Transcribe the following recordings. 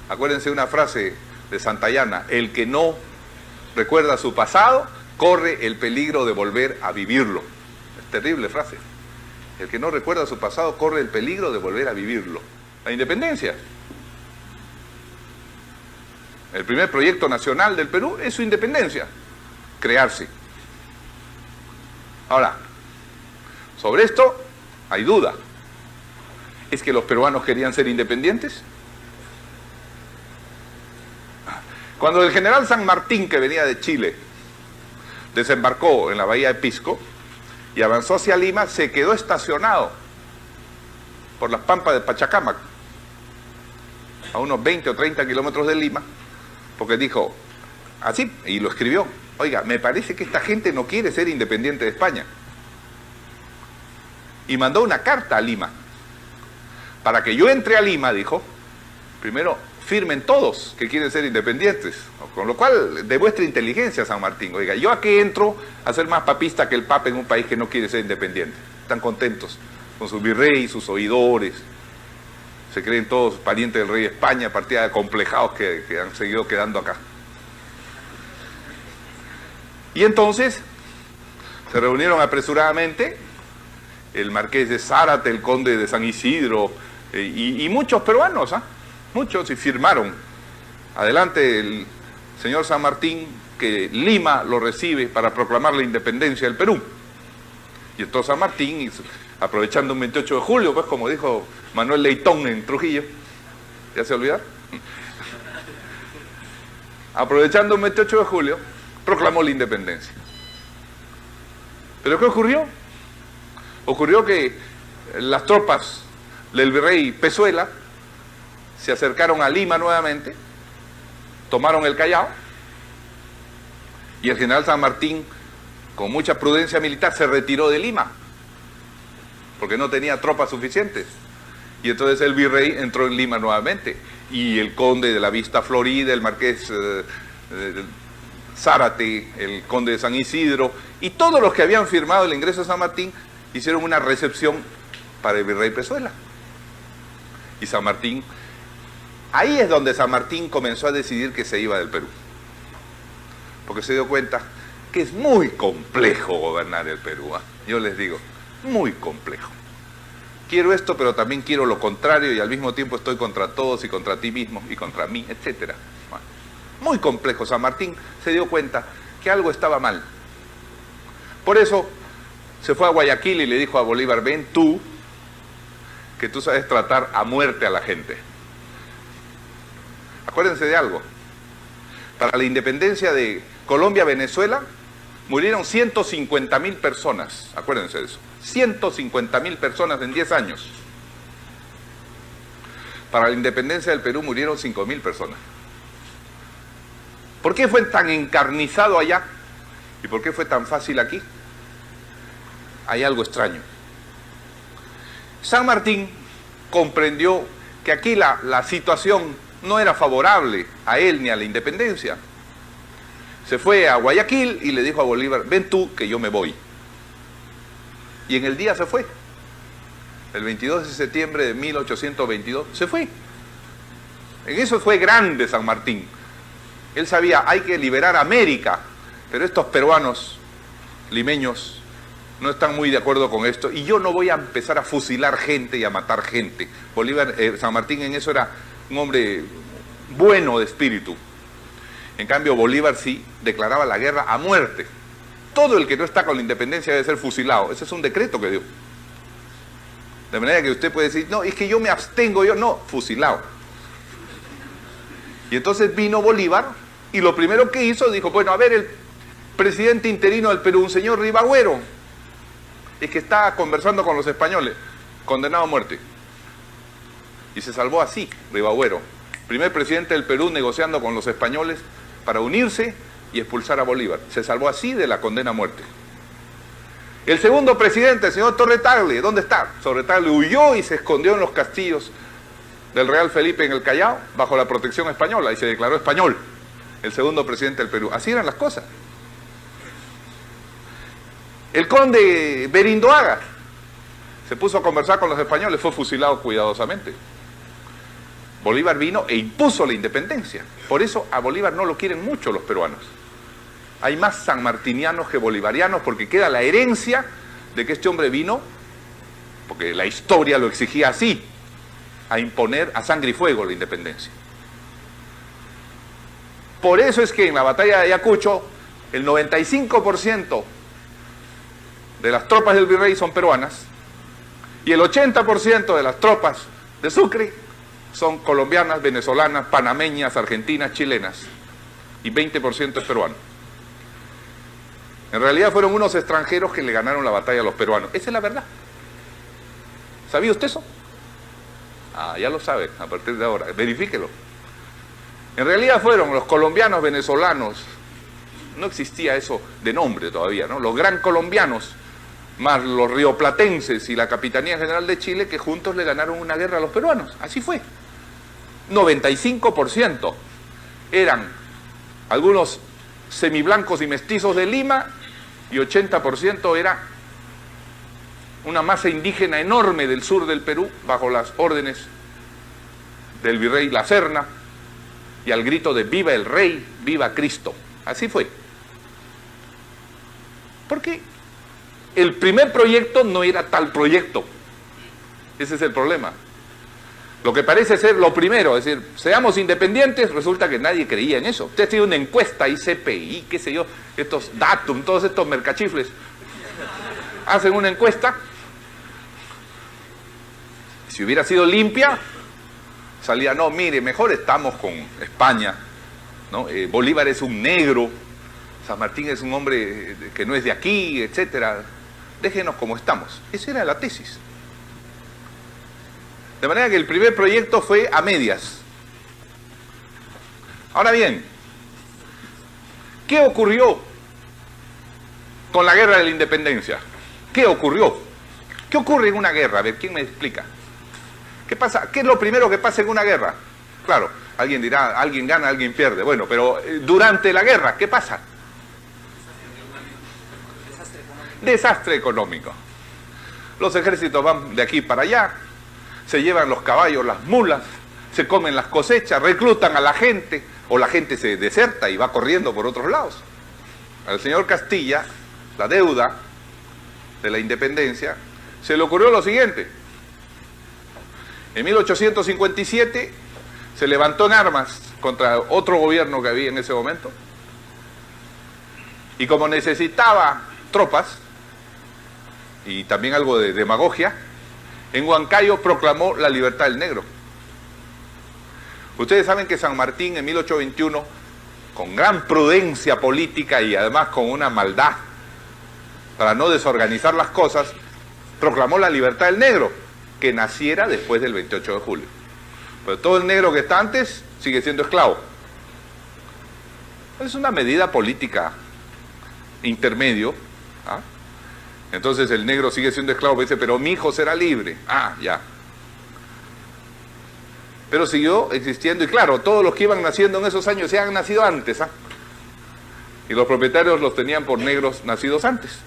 Acuérdense una frase de Santayana: el que no recuerda su pasado corre el peligro de volver a vivirlo. Es terrible frase. El que no recuerda su pasado corre el peligro de volver a vivirlo. La independencia. El primer proyecto nacional del Perú es su independencia, crearse. Ahora, sobre esto hay duda. ¿Es que los peruanos querían ser independientes? Cuando el general San Martín, que venía de Chile, desembarcó en la bahía de Pisco y avanzó hacia Lima, se quedó estacionado por las pampas de Pachacámac, a unos 20 o 30 kilómetros de Lima, porque dijo, así, y lo escribió: oiga, me parece que esta gente no quiere ser independiente de España. Y mandó una carta a Lima. Para que yo entre a Lima, dijo, primero firmen todos que quieren ser independientes. Con lo cual demuestra inteligencia San Martín. Oiga, ¿yo a qué entro a ser más papista que el Papa en un país que no quiere ser independiente? Están contentos con su virrey, sus oidores. Se creen todos parientes del rey de España, partida de acomplejados que han seguido quedando acá. Y entonces se reunieron apresuradamente el marqués de Zárate, el conde de San Isidro y muchos peruanos, muchos, y firmaron. Adelante el señor San Martín, que Lima lo recibe para proclamar la independencia del Perú. Y entonces San Martín, aprovechando un 28 de julio, pues como dijo Manuel Leitón en Trujillo, ¿ya se olvidaron? Aprovechando un 28 de julio, proclamó la independencia. ¿Pero qué ocurrió? Ocurrió que las tropas del virrey Pezuela se acercaron a Lima nuevamente, tomaron el Callao, y el general San Martín, con mucha prudencia militar, se retiró de Lima, porque no tenía tropas suficientes. Y entonces el virrey entró en Lima nuevamente, y el conde de la Vista Florida, el marqués Zárate, el conde de San Isidro, y todos los que habían firmado el ingreso de San Martín, hicieron una recepción para el virrey Pezuela. Y San Martín, ahí es donde San Martín comenzó a decidir que se iba del Perú, porque se dio cuenta que es muy complejo gobernar el Perú, yo les digo, muy complejo. Quiero esto, pero también quiero lo contrario, y al mismo tiempo estoy contra todos y contra ti mismo y contra mí, etc. Muy complejo. San Martín se dio cuenta que algo estaba mal. Por eso se fue a Guayaquil y le dijo a Bolívar: ven tú, que tú sabes tratar a muerte a la gente. Acuérdense de algo. Para la independencia de Colombia-Venezuela murieron 150.000 personas. Acuérdense de eso. 150.000 personas en 10 años. Para la independencia del Perú murieron 5.000 personas. ¿Por qué fue tan encarnizado allá? ¿Y por qué fue tan fácil aquí? Hay algo extraño. San Martín comprendió que aquí la situación no era favorable a él ni a la independencia. Se fue a Guayaquil y le dijo a Bolívar: ven tú, que yo me voy. Y en el día se fue. El 22 de septiembre de 1822 se fue. En eso fue grande San Martín. Él sabía, hay que liberar a América, pero estos peruanos limeños no están muy de acuerdo con esto, y yo no voy a empezar a fusilar gente y a matar gente. San Martín en eso era un hombre bueno de espíritu. En cambio Bolívar sí declaraba la guerra a muerte. Todo el que no está con la independencia debe ser fusilado. Ese es un decreto que dio. De manera que usted puede decir: no, es que yo me abstengo, no, fusilado. Y entonces vino Bolívar, y lo primero que hizo, dijo: bueno, a ver, el presidente interino del Perú, un señor Ribagüero, es que está conversando con los españoles, condenado a muerte. Y se salvó así, Ribagüero, primer presidente del Perú negociando con los españoles para unirse y expulsar a Bolívar. Se salvó así de la condena a muerte. El segundo presidente, el señor Torre Tagle, ¿dónde está? Torre Tagle huyó y se escondió en los castillos del Real Felipe en el Callao, bajo la protección española, y se declaró español, el segundo presidente del Perú. Así eran las cosas. El conde Berindoaga se puso a conversar con los españoles, fue fusilado cuidadosamente. Bolívar vino e impuso la independencia. Por eso a Bolívar no lo quieren mucho los peruanos. Hay más sanmartinianos que bolivarianos porque queda la herencia de que este hombre vino, porque la historia lo exigía así, a imponer a sangre y fuego la independencia. Por eso es que en la batalla de Ayacucho el 95% de las tropas del virrey son peruanas y el 80% de las tropas de Sucre son colombianas, venezolanas, panameñas, argentinas, chilenas y 20% es peruano. En realidad fueron unos extranjeros que le ganaron la batalla a los peruanos. Esa es la verdad. ¿Sabía usted eso? Ah, ya lo sabe, a partir de ahora, verifíquelo. En realidad fueron los colombianos, venezolanos, no existía eso de nombre todavía, ¿no? Los gran colombianos, más los rioplatenses y la Capitanía General de Chile, que juntos le ganaron una guerra a los peruanos. Así fue. 95% eran algunos semiblancos y mestizos de Lima y 80% era una masa indígena enorme del sur del Perú bajo las órdenes del virrey La Serna y al grito de viva el rey, viva Cristo. Así fue. Porque el primer proyecto no era tal proyecto. Ese es el problema. Lo que parece ser lo primero, es decir, seamos independientes, resulta que nadie creía en eso. Usted tiene una encuesta, ICPI, qué sé yo, estos Datum, todos estos mercachifles, hacen una encuesta. Si hubiera sido limpia, salía, no, mire, mejor estamos con España, ¿no? Bolívar es un negro, San Martín es un hombre que no es de aquí, etcétera. Déjenos como estamos. Esa era la tesis. De manera que el primer proyecto fue a medias. Ahora bien, ¿qué ocurrió con la guerra de la independencia? ¿Qué ocurrió? ¿Qué ocurre en una guerra? A ver, ¿quién me explica? ¿Qué pasa? ¿Qué es lo primero que pasa en una guerra? Claro, alguien dirá, alguien gana, alguien pierde. Bueno, pero durante la guerra, ¿qué pasa? Desastre económico. Los ejércitos van de aquí para allá, se llevan los caballos, las mulas, se comen las cosechas, reclutan a la gente, o la gente se deserta y va corriendo por otros lados. Al señor Castilla, la deuda de la independencia, se le ocurrió lo siguiente. En 1857 se levantó en armas contra otro gobierno que había en ese momento, y como necesitaba tropas, y también algo de demagogia, en Huancayo proclamó la libertad del negro. Ustedes saben que San Martín en 1821, con gran prudencia política y además con una maldad para no desorganizar las cosas, proclamó la libertad del negro, que naciera después del 28 de julio. Pero todo el negro que está antes sigue siendo esclavo. Es una medida política intermedio, ¿ah? Entonces el negro sigue siendo esclavo, dice, pero mi hijo será libre. Ah, ya. Pero siguió existiendo, y claro, todos los que iban naciendo en esos años se han nacido antes, ¿ah? Y los propietarios los tenían por negros nacidos antes.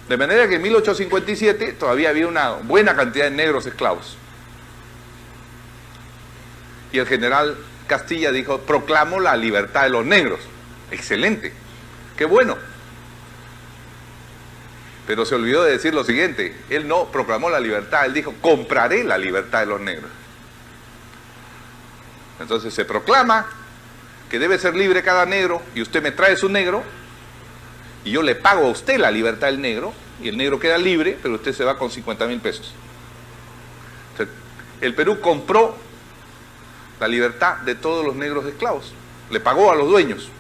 De manera que en 1857 todavía había una buena cantidad de negros esclavos. Y el general Castilla dijo, proclamo la libertad de los negros. Excelente, qué bueno. Pero se olvidó de decir lo siguiente, él no proclamó la libertad, él dijo, compraré la libertad de los negros. Entonces se proclama que debe ser libre cada negro, y usted me trae su negro, y yo le pago a usted la libertad del negro, y el negro queda libre, pero usted se va con 50.000 pesos. Entonces, el Perú compró la libertad de todos los negros esclavos, le pagó a los dueños,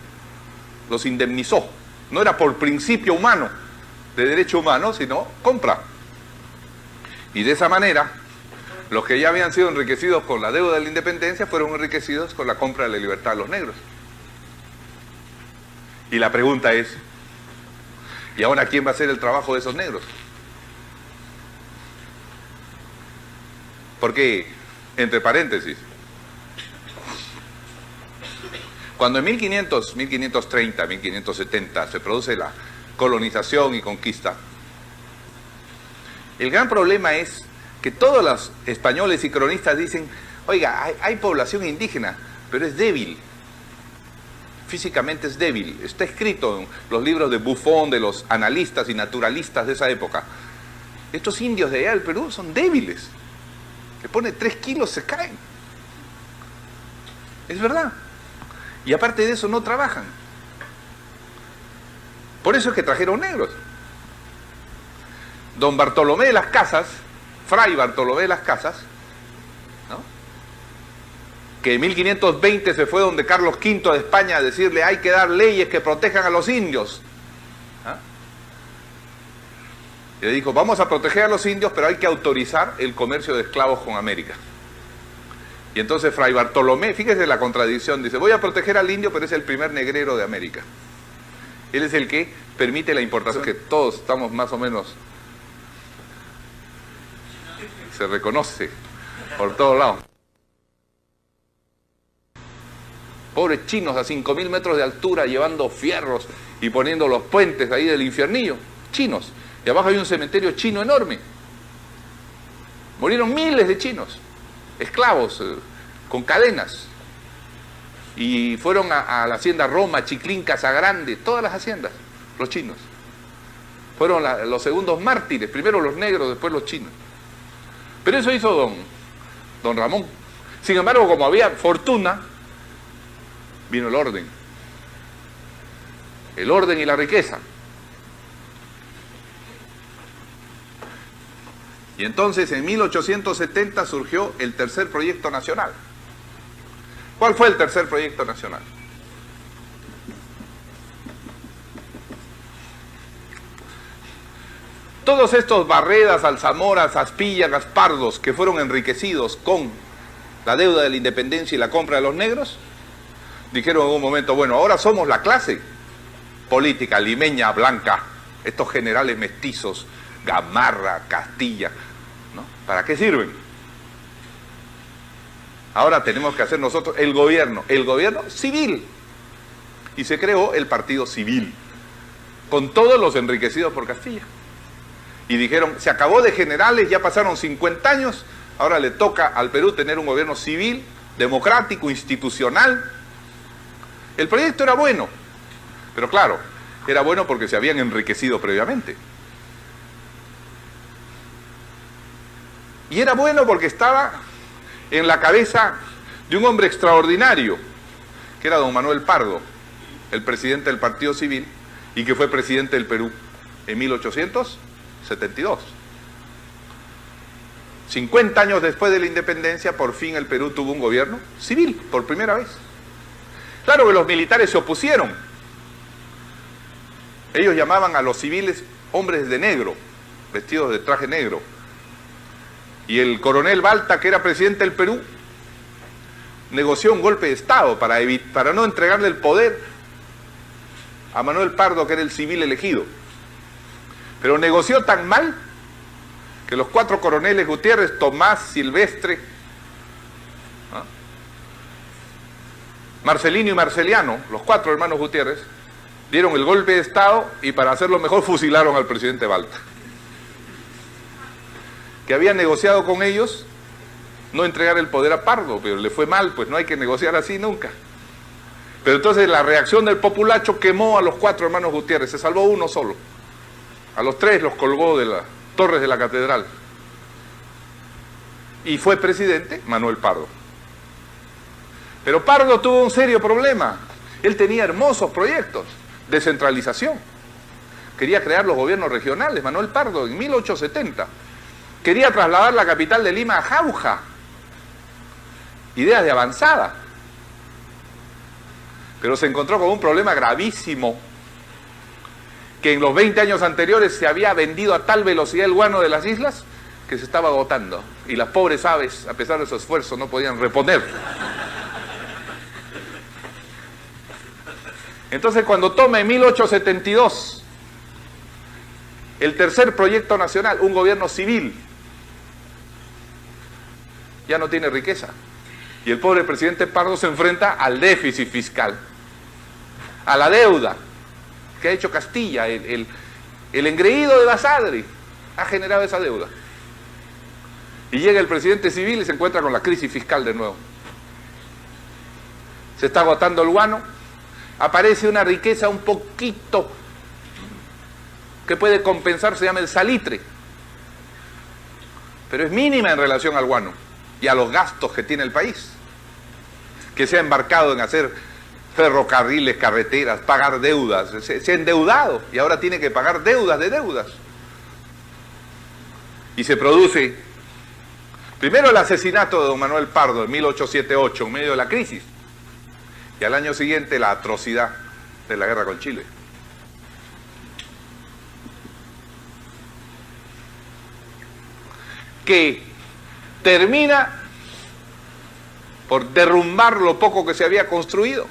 los indemnizó. No era por principio humano, de derecho humano, sino compra. Y de esa manera, los que ya habían sido enriquecidos con la deuda de la independencia fueron enriquecidos con la compra de la libertad de los negros. Y la pregunta es, ¿y ahora quién va a hacer el trabajo de esos negros? Porque, entre paréntesis, cuando en 1530, 1570 se produce la colonización y conquista, el gran problema es que todos los españoles y cronistas dicen, Oiga, hay población indígena, pero es débil. Físicamente es débil. Está escrito en los libros de Buffon, de los analistas y naturalistas de esa época. Estos indios de allá del Perú son débiles. Le pone 3 kilos, se caen. Es verdad. Y aparte de eso no trabajan. Por eso es que trajeron negros. Don Bartolomé de las Casas, Fray Bartolomé de las Casas, ¿no?, que en 1520 se fue donde Carlos V de España a decirle hay que dar leyes que protejan a los indios. ¿Ah? Y le dijo, vamos a proteger a los indios, pero hay que autorizar el comercio de esclavos con América. Y entonces Fray Bartolomé, fíjese la contradicción, dice, voy a proteger al indio, pero es el primer negrero de América. Él es el que permite la importación, que todos estamos más o menos, se reconoce por todos lados. Pobres chinos a 5.000 metros de altura llevando fierros y poniendo los puentes ahí del infiernillo. Chinos. Y abajo hay un cementerio chino enorme. Murieron miles de chinos, esclavos, con cadenas. Y fueron a la hacienda Roma, Chiclín, Casagrande, todas las haciendas, los chinos. Fueron los segundos mártires, primero los negros, después los chinos. Pero eso hizo don Ramón. Sin embargo, como había fortuna, vino el orden. El orden y la riqueza. Y entonces en 1870 surgió el tercer proyecto nacional. ¿Cuál fue el tercer proyecto nacional? Todos estos Barredas, Alzamoras, Aspíllagas, Pardos, que fueron enriquecidos con la deuda de la independencia y la compra de los negros, dijeron en un momento, bueno, ahora somos la clase política, limeña, blanca, estos generales mestizos, Gamarra, Castilla, ¿no? ¿Para qué sirven? Ahora tenemos que hacer nosotros el gobierno civil. Y se creó el Partido Civil, con todos los enriquecidos por Castilla. Y dijeron, se acabó de generales, ya pasaron 50 años, ahora le toca al Perú tener un gobierno civil, democrático, institucional. El proyecto era bueno, pero claro, era bueno porque se habían enriquecido previamente. Y era bueno porque estaba en la cabeza de un hombre extraordinario, que era don Manuel Pardo, el presidente del Partido Civil, y que fue presidente del Perú en 1872. 50 años después de la independencia, por fin el Perú tuvo un gobierno civil, por primera vez. Claro que los militares se opusieron. Ellos llamaban a los civiles hombres de negro, vestidos de traje negro. Y el coronel Balta, que era presidente del Perú, negoció un golpe de Estado para no entregarle el poder a Manuel Pardo, que era el civil elegido. Pero negoció tan mal que los 4 coroneles Gutiérrez, Tomás, Silvestre, ¿ah?, Marcelino y Marceliano, los 4 hermanos Gutiérrez, dieron el golpe de Estado y para hacerlo mejor fusilaron al presidente Balta, que había negociado con ellos no entregar el poder a Pardo, pero le fue mal, pues no hay que negociar así nunca. Pero entonces la reacción del populacho quemó a los 4 hermanos Gutiérrez, se salvó uno solo. A los 3 los colgó de las torres de la catedral. Y fue presidente Manuel Pardo. Pero Pardo tuvo un serio problema. Él tenía hermosos proyectos de centralización. Quería crear los gobiernos regionales. Manuel Pardo en 1870 quería trasladar la capital de Lima a Jauja. Ideas de avanzada. Pero se encontró con un problema gravísimo, que en los 20 años anteriores se había vendido a tal velocidad el guano de las islas que se estaba agotando. Y las pobres aves, a pesar de su esfuerzo, no podían reponer. Entonces, cuando toma en 1872 el tercer proyecto nacional, un gobierno civil, ya no tiene riqueza. Y el pobre presidente Pardo se enfrenta al déficit fiscal, a la deuda que ha hecho Castilla. El engreído de Basadre ha generado esa deuda. Y llega el presidente civil y se encuentra con la crisis fiscal de nuevo. Se está agotando el guano, aparece una riqueza un poquito que puede compensar, se llama el salitre, pero es mínima en relación al guano y a los gastos que tiene el país, que se ha embarcado en hacer ferrocarriles, carreteras, pagar deudas, se ha endeudado y ahora tiene que pagar deudas de deudas. Y se produce primero el asesinato de don Manuel Pardo en 1878 en medio de la crisis, y al año siguiente la atrocidad de la guerra con Chile. Que termina por derrumbar lo poco que se había construido.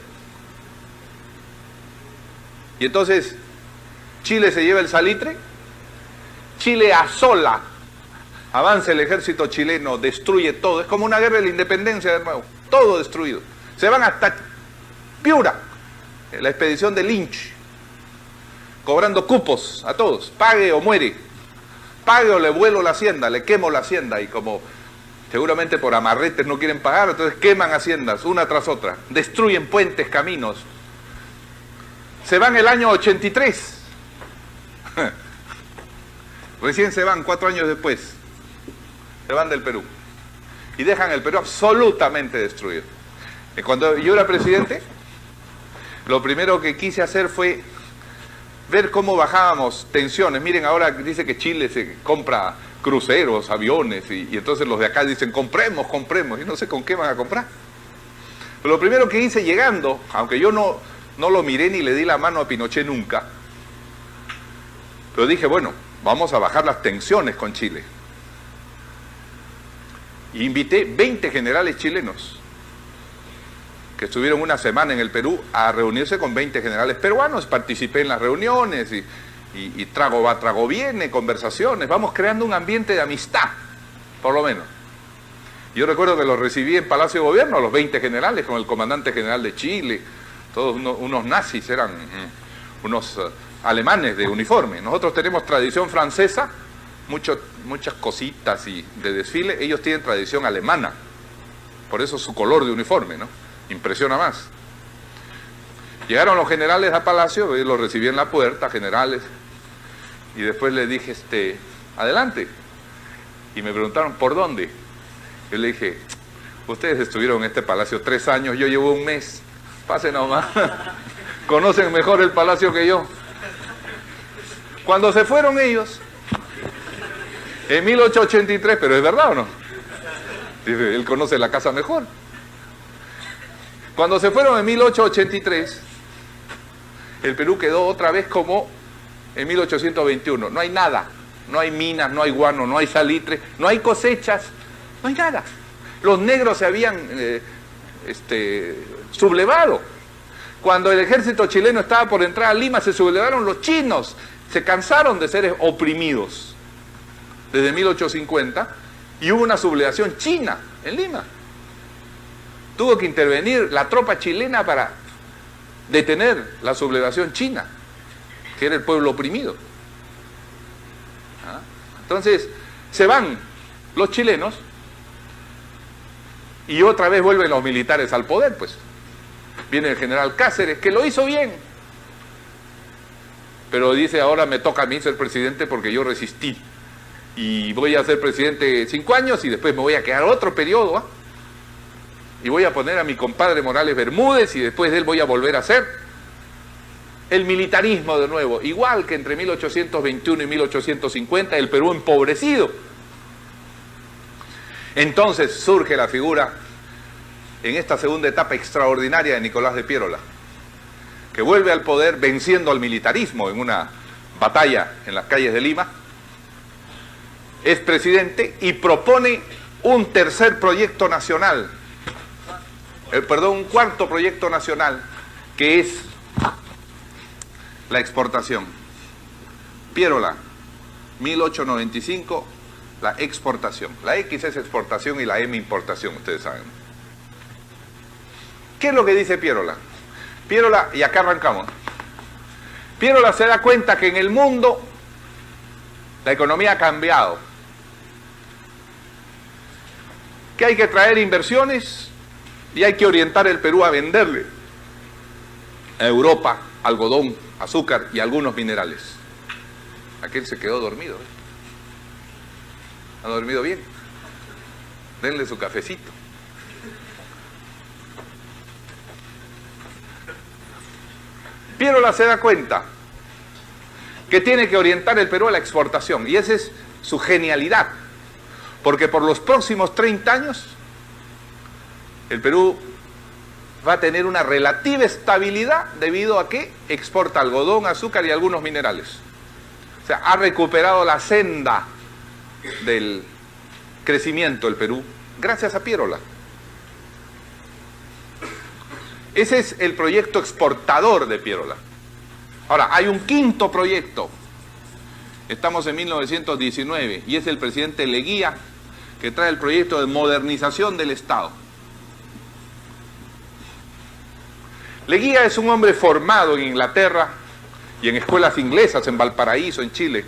Y entonces Chile se lleva el salitre, Chile asola, avanza el ejército chileno, destruye todo, es como una guerra de la independencia de nuevo, todo destruido. Se van hasta Piura, la expedición de Lynch, cobrando cupos a todos, pague o muere, pague o le vuelo la hacienda, le quemo la hacienda, y como seguramente por amarretes no quieren pagar, entonces queman haciendas una tras otra, destruyen puentes, caminos. Se van el año 83, recién se van 4 años después, se van del Perú y dejan el Perú absolutamente destruido. Y cuando yo era presidente, lo primero que quise hacer fue ver cómo bajábamos tensiones. Miren, ahora dice que Chile se compra cruceros, aviones, y entonces los de acá dicen compremos, y no sé con qué van a comprar. Pero lo primero que hice llegando, aunque yo no lo miré ni le di la mano a Pinochet nunca, pero dije, bueno, vamos a bajar las tensiones con Chile. Y invité 20 generales chilenos que estuvieron una semana en el Perú a reunirse con 20 generales peruanos. Participé en las reuniones y trago va, trago viene, conversaciones. Vamos creando un ambiente de amistad, por lo menos. Yo recuerdo que los recibí en Palacio de Gobierno, a los 20 generales, con el comandante general de Chile, todos unos nazis, eran unos alemanes de uniforme. Nosotros tenemos tradición francesa, muchas cositas y de desfile, ellos tienen tradición alemana, por eso su color de uniforme, ¿no? Impresiona más. Llegaron los generales a Palacio, yo los recibí en la puerta, generales, y después les dije, adelante. Y me preguntaron, ¿por dónde? Yo le dije, ustedes estuvieron en este palacio 3 años, yo llevo 1 mes, pasen nomás, conocen mejor el palacio que yo. Cuando se fueron ellos, en 1883, pero es verdad o no, dice, él conoce la casa mejor. Cuando se fueron en 1883, el Perú quedó otra vez como en 1821. No hay nada, no hay minas, no hay guano, no hay salitre, no hay cosechas, no hay nada. Los negros se habían sublevado. Cuando el ejército chileno estaba por entrar a Lima, se sublevaron los chinos, se cansaron de ser oprimidos desde 1850 y hubo una sublevación china en Lima. Tuvo que intervenir la tropa chilena para detener la sublevación china, que era el pueblo oprimido. Entonces, se van los chilenos y otra vez vuelven los militares al poder, pues. Viene el general Cáceres, que lo hizo bien, pero dice, ahora me toca a mí ser presidente porque yo resistí, y voy a ser presidente 5 años y después me voy a quedar otro periodo, y voy a poner a mi compadre Morales Bermúdez y después de él voy a volver a hacer el militarismo de nuevo, igual que entre 1821 y 1850, el Perú empobrecido. Entonces surge la figura, en esta segunda etapa extraordinaria, de Nicolás de Piérola, que vuelve al poder venciendo al militarismo en una batalla en las calles de Lima, es presidente y propone un tercer proyecto nacional, un cuarto proyecto nacional, que es la exportación. Piérola, 1895, la exportación. La X es exportación y la M importación, ustedes saben. ¿Qué es lo que dice Piérola? Piérola, y acá arrancamos. Piérola se da cuenta que en el mundo la economía ha cambiado. que hay que traer inversiones y hay que orientar el Perú a venderle a Europa algodón, azúcar y algunos minerales. Aquel se quedó dormido. ¿Ha dormido bien? Denle su cafecito. Piérola se da cuenta que tiene que orientar el Perú a la exportación, y esa es su genialidad, porque por los próximos 30 años el Perú va a tener una relativa estabilidad debido a que exporta algodón, azúcar y algunos minerales. O sea, ha recuperado la senda del crecimiento el Perú gracias a Piérola. Ese es el proyecto exportador de Piérola. Ahora, hay un quinto proyecto. Estamos en 1919 y es el presidente Leguía que trae el proyecto de modernización del Estado. Leguía es un hombre formado en Inglaterra y en escuelas inglesas, en Valparaíso, en Chile.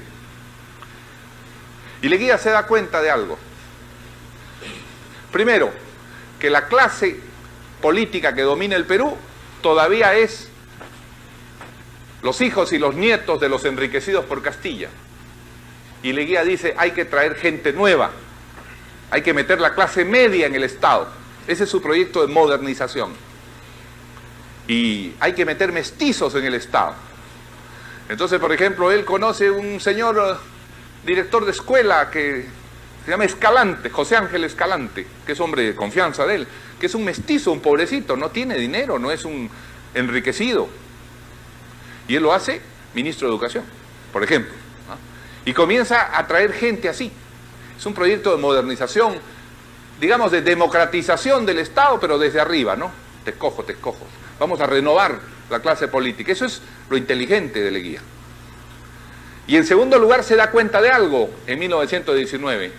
Y Leguía se da cuenta de algo. Primero, que la clase política que domina el Perú todavía es los hijos y los nietos de los enriquecidos por Castilla. Y Leguía dice, hay que traer gente nueva, hay que meter la clase media en el Estado. Ese es su proyecto de modernización. Y hay que meter mestizos en el Estado. Entonces, por ejemplo, él conoce un señor director de escuela que se llama Escalante, José Ángel Escalante, que es hombre de confianza de él, que es un mestizo, un pobrecito, no tiene dinero, no es un enriquecido. Y él lo hace ministro de Educación, por ejemplo, ¿no? Y comienza a traer gente así. Es un proyecto de modernización, digamos, de democratización del Estado, pero desde arriba, ¿no? Te escojo, te escojo. Vamos a renovar la clase política. Eso es lo inteligente de Leguía. Y en segundo lugar se da cuenta de algo en 1919.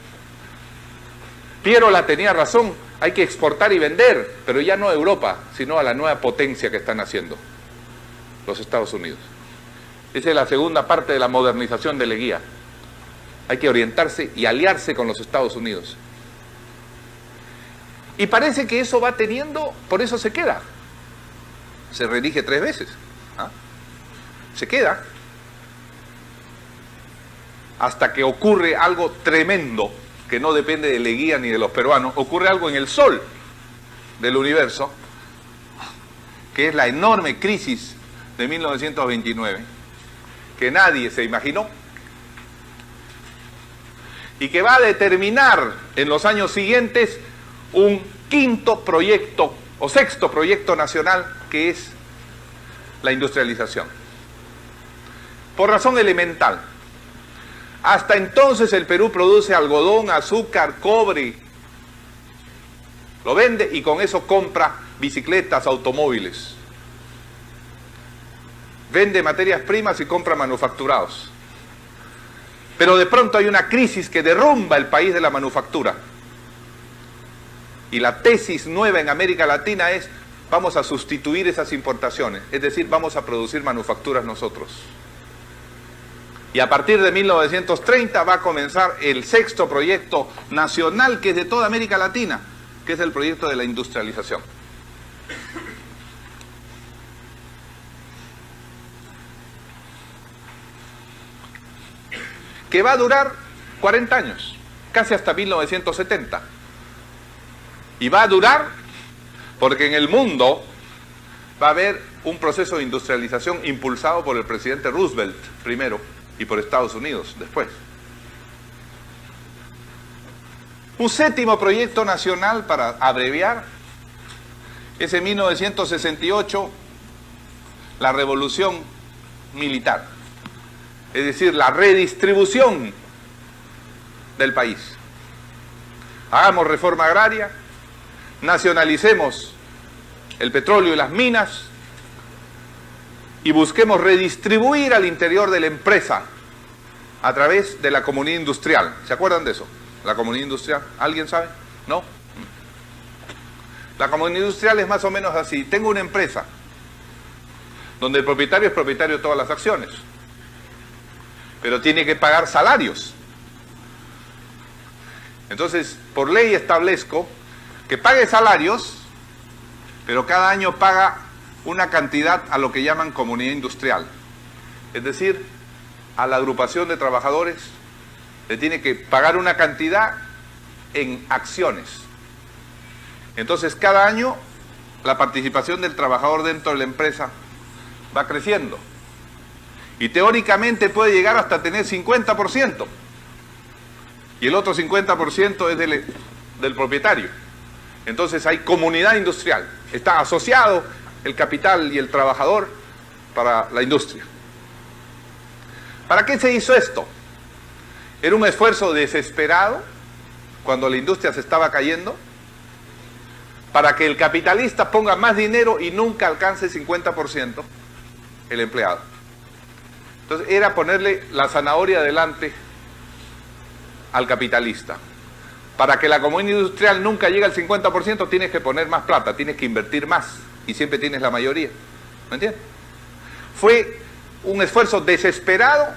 Piérola tenía razón, hay que exportar y vender, pero ya no a Europa, sino a la nueva potencia que están haciendo, los Estados Unidos. Esa es la segunda parte de la modernización de Leguía. Hay que orientarse y aliarse con los Estados Unidos. Y parece que eso va teniendo, por eso se queda. Se reelige 3 veces. ¿Ah? Se queda. Hasta que ocurre algo tremendo, que no depende de Leguía ni de los peruanos. Ocurre algo en el sol del universo, que es la enorme crisis de 1929, que nadie se imaginó, y que va a determinar en los años siguientes un quinto proyecto o sexto proyecto nacional, que es la industrialización. Por razón elemental. Hasta entonces el Perú produce algodón, azúcar, cobre, lo vende y con eso compra bicicletas, automóviles. Vende materias primas y compra manufacturados. Pero de pronto hay una crisis que derrumba el país de la manufactura. Y la tesis nueva en América Latina es, vamos a sustituir esas importaciones, es decir, vamos a producir manufacturas nosotros. Y a partir de 1930 va a comenzar el sexto proyecto nacional, que es de toda América Latina, que es el proyecto de la industrialización. Que va a durar 40 años, casi hasta 1970. Y va a durar porque en el mundo va a haber un proceso de industrialización impulsado por el presidente Roosevelt primero y por Estados Unidos después. Un séptimo proyecto nacional, para abreviar, es en 1968 la revolución militar, es decir, la redistribución del país. Hagamos reforma agraria, nacionalicemos el petróleo y las minas y busquemos redistribuir al interior de la empresa a través de la comunidad industrial. ¿Se acuerdan de eso? La comunidad industrial, ¿alguien sabe? ¿No? La comunidad industrial es más o menos así. Tengo una empresa donde el propietario es propietario de todas las acciones, pero tiene que pagar salarios. Entonces, por ley establezco que pague salarios, pero cada año paga una cantidad a lo que llaman comunidad industrial. Es decir, a la agrupación de trabajadores le tiene que pagar una cantidad en acciones. Entonces, cada año la participación del trabajador dentro de la empresa va creciendo. Y teóricamente puede llegar hasta tener 50%. Y el otro 50% es del propietario. Entonces hay comunidad industrial. Está asociado el capital y el trabajador para la industria. ¿Para qué se hizo esto? Era un esfuerzo desesperado cuando la industria se estaba cayendo para que el capitalista ponga más dinero y nunca alcance 50% el empleado. Entonces era ponerle la zanahoria delante al capitalista. Para que la comunidad industrial nunca llegue al 50%, tienes que poner más plata, tienes que invertir más, y siempre tienes la mayoría. ¿Me entiendes? Fue un esfuerzo desesperado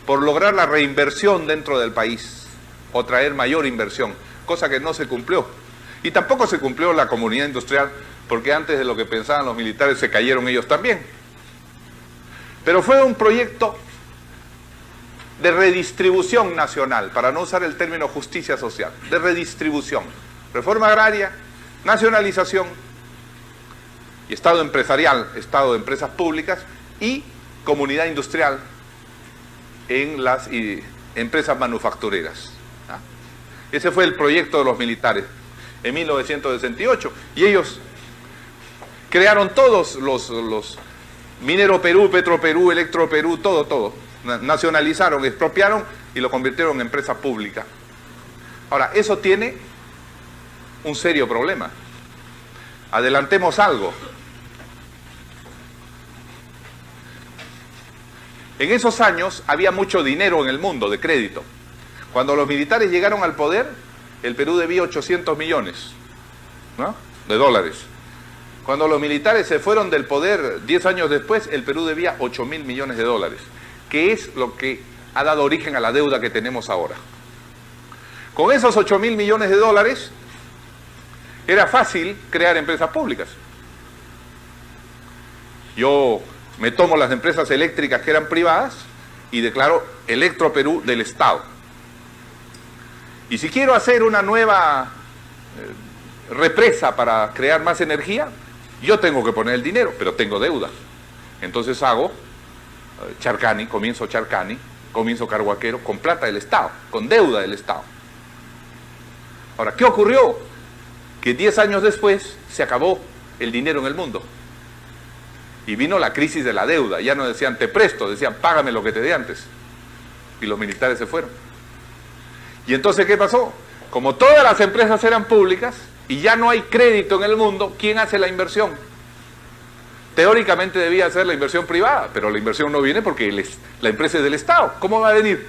por lograr la reinversión dentro del país, o traer mayor inversión, cosa que no se cumplió. Y tampoco se cumplió la comunidad industrial, porque antes de lo que pensaban los militares se cayeron ellos también. Pero fue un proyecto de redistribución nacional, para no usar el término justicia social, de redistribución, reforma agraria, nacionalización y Estado empresarial, Estado de empresas públicas y comunidad industrial en las empresas manufactureras. Ese fue el proyecto de los militares en 1968 y ellos crearon todos los Minero Perú, Petro Perú, Electro Perú, todo. Nacionalizaron, expropiaron y lo convirtieron en empresa pública. Ahora, eso tiene un serio problema. Adelantemos algo. En esos años había mucho dinero en el mundo de crédito. Cuando los militares llegaron al poder, el Perú debía 800 millones, ¿no?, de dólares. Cuando los militares se fueron del poder 10 años después, el Perú debía 8.000 millones de dólares, que es lo que ha dado origen a la deuda que tenemos ahora. Con esos 8.000 millones de dólares, era fácil crear empresas públicas. Yo me tomo las empresas eléctricas que eran privadas y declaro Electro Perú del Estado. Y si quiero hacer una nueva represa para crear más energía, yo tengo que poner el dinero, pero tengo deuda. Entonces hago Charcani, comienzo Carhuaquero con plata del Estado, con deuda del Estado. Ahora, ¿qué ocurrió? Que 10 años después se acabó el dinero en el mundo. Y vino la crisis de la deuda. Ya no decían te presto, decían págame lo que te dé antes. Y los militares se fueron. Y entonces, ¿qué pasó? Como todas las empresas eran públicas y ya no hay crédito en el mundo, ¿quién hace la inversión? Teóricamente debía ser la inversión privada, pero la inversión no viene porque la empresa es del Estado. ¿Cómo va a venir?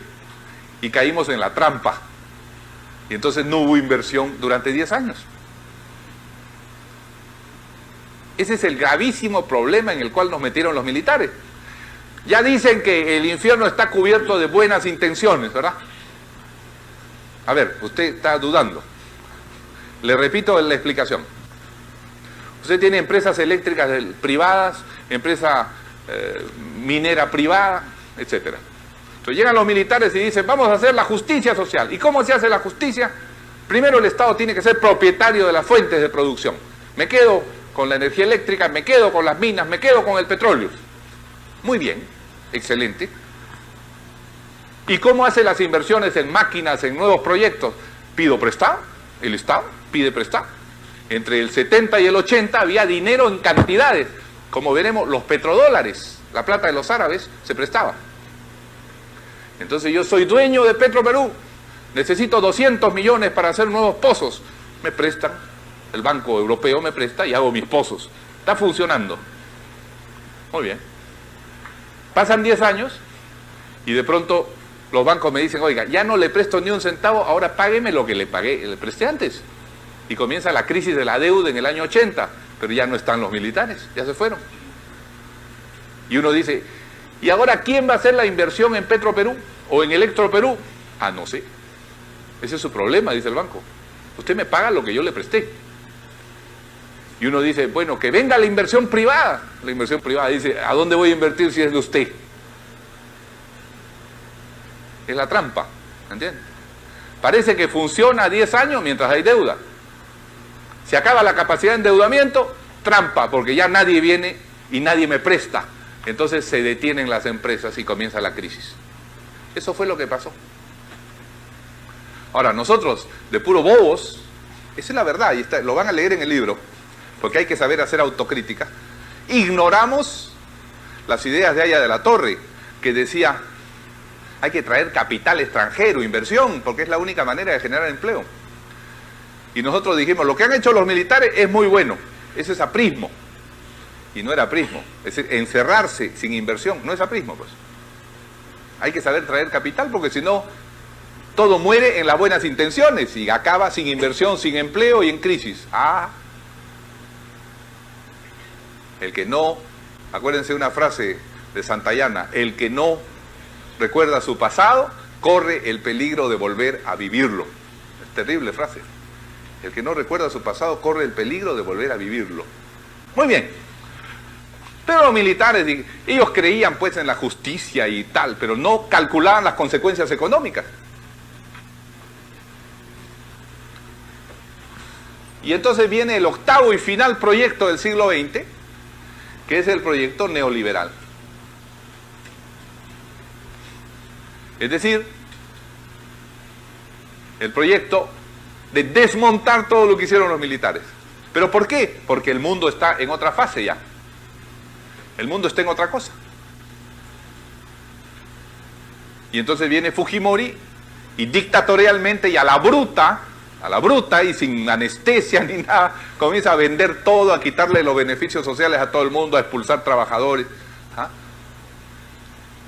Y caímos en la trampa. Y entonces no hubo inversión durante 10 años. Ese es el gravísimo problema en el cual nos metieron los militares. Ya dicen que el infierno está cubierto de buenas intenciones, ¿verdad? A ver, usted está dudando. Le repito la explicación. Usted tiene empresas eléctricas privadas, empresa minera privada, etc. Entonces llegan los militares y dicen, vamos a hacer la justicia social. ¿Y cómo se hace la justicia? Primero el Estado tiene que ser propietario de las fuentes de producción. Me quedo con la energía eléctrica, me quedo con las minas, me quedo con el petróleo. Muy bien, excelente. ¿Y cómo hace las inversiones en máquinas, en nuevos proyectos? Pido prestado, el Estado pide prestado. Entre el 70 y el 80 había dinero en cantidades. Como veremos, los petrodólares, la plata de los árabes, se prestaba. Entonces yo soy dueño de Petro Perú, necesito 200 millones para hacer nuevos pozos. Me prestan, el Banco Europeo me presta y hago mis pozos. Está funcionando. Muy bien. Pasan 10 años y de pronto los bancos me dicen, oiga, ya no le presto ni un centavo, ahora págueme lo que le presté antes. Y comienza la crisis de la deuda en el año 80, pero ya no están los militares, ya se fueron. Y uno dice, ¿y ahora quién va a hacer la inversión en Petro Perú o en Electro Perú? Ah, no sé. Ese es su problema, dice el banco. Usted me paga lo que yo le presté. Y uno dice, bueno, que venga la inversión privada. La inversión privada dice, ¿a dónde voy a invertir si es de usted? Es la trampa, ¿entiende? Parece que funciona a 10 años mientras hay deuda. Se acaba la capacidad de endeudamiento, trampa, porque ya nadie viene y nadie me presta. Entonces se detienen las empresas y comienza la crisis. Eso fue lo que pasó. Ahora, nosotros, de puro bobos, esa es la verdad, y lo van a leer en el libro, porque hay que saber hacer autocrítica, ignoramos las ideas de Haya de la Torre, que decía, hay que traer capital extranjero, inversión, porque es la única manera de generar empleo. Y nosotros dijimos, lo que han hecho los militares es muy bueno, ese es aprismo. Y no era aprismo, es decir, encerrarse sin inversión, no es aprismo, pues. Hay que saber traer capital, porque si no, todo muere en las buenas intenciones y acaba sin inversión, sin empleo y en crisis. El que no, acuérdense una frase de Santayana, el que no recuerda su pasado, corre el peligro de volver a vivirlo. Es terrible frase. El que no recuerda su pasado, corre el peligro de volver a vivirlo. Muy bien. Pero los militares, ellos creían pues en la justicia y tal, pero no calculaban las consecuencias económicas. Y entonces viene el octavo y final proyecto del siglo XX, que es el proyecto neoliberal. Es decir, el proyecto de desmontar todo lo que hicieron los militares. ¿Pero por qué? Porque el mundo está en otra fase ya. El mundo está en otra cosa. Y entonces viene Fujimori y dictatorialmente y a la bruta y sin anestesia ni nada, comienza a vender todo, a quitarle los beneficios sociales a todo el mundo, a expulsar trabajadores,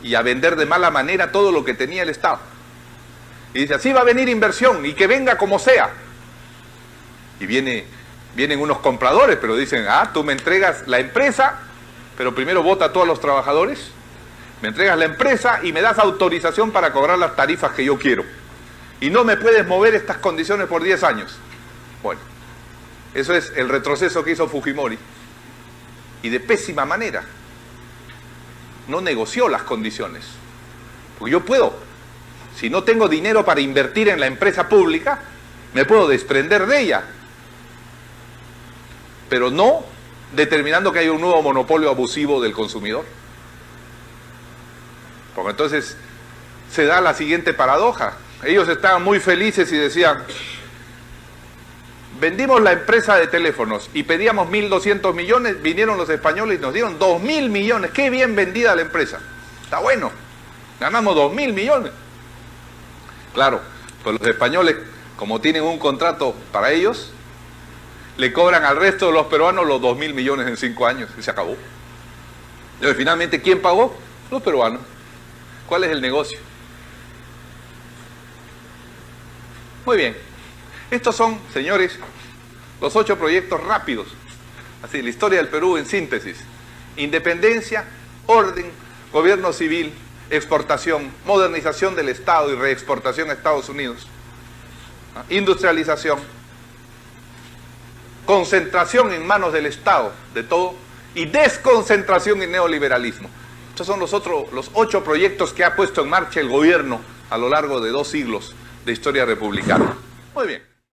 y a vender de mala manera todo lo que tenía el Estado. Y dice, así va a venir inversión, y que venga como sea. Y vienen unos compradores, pero dicen, tú me entregas la empresa, pero primero vota a todos los trabajadores, me entregas la empresa y me das autorización para cobrar las tarifas que yo quiero. Y no me puedes mover estas condiciones por 10 años. Bueno, eso es el retroceso que hizo Fujimori. Y de pésima manera. No negoció las condiciones. Porque yo puedo, si no tengo dinero para invertir en la empresa pública, me puedo desprender de ella. Pero no determinando que haya un nuevo monopolio abusivo del consumidor. Porque entonces se da la siguiente paradoja. Ellos estaban muy felices y decían, vendimos la empresa de teléfonos y pedíamos 1.200 millones, vinieron los españoles y nos dieron 2.000 millones, qué bien vendida la empresa, está bueno, ganamos 2.000 millones. Claro, pues los españoles, como tienen un contrato para ellos, le cobran al resto de los peruanos los 2.000 millones en 5 años y se acabó. Y finalmente, ¿quién pagó? Los peruanos. ¿Cuál es el negocio? Muy bien, estos son, señores, los 8 proyectos rápidos, así, la historia del Perú en síntesis: independencia, orden, gobierno civil, exportación, modernización del Estado y reexportación a Estados Unidos, industrialización, concentración en manos del Estado de todo y desconcentración y neoliberalismo. Estos son los 8 proyectos que ha puesto en marcha el gobierno a lo largo de 2 siglos de historia republicana. Muy bien.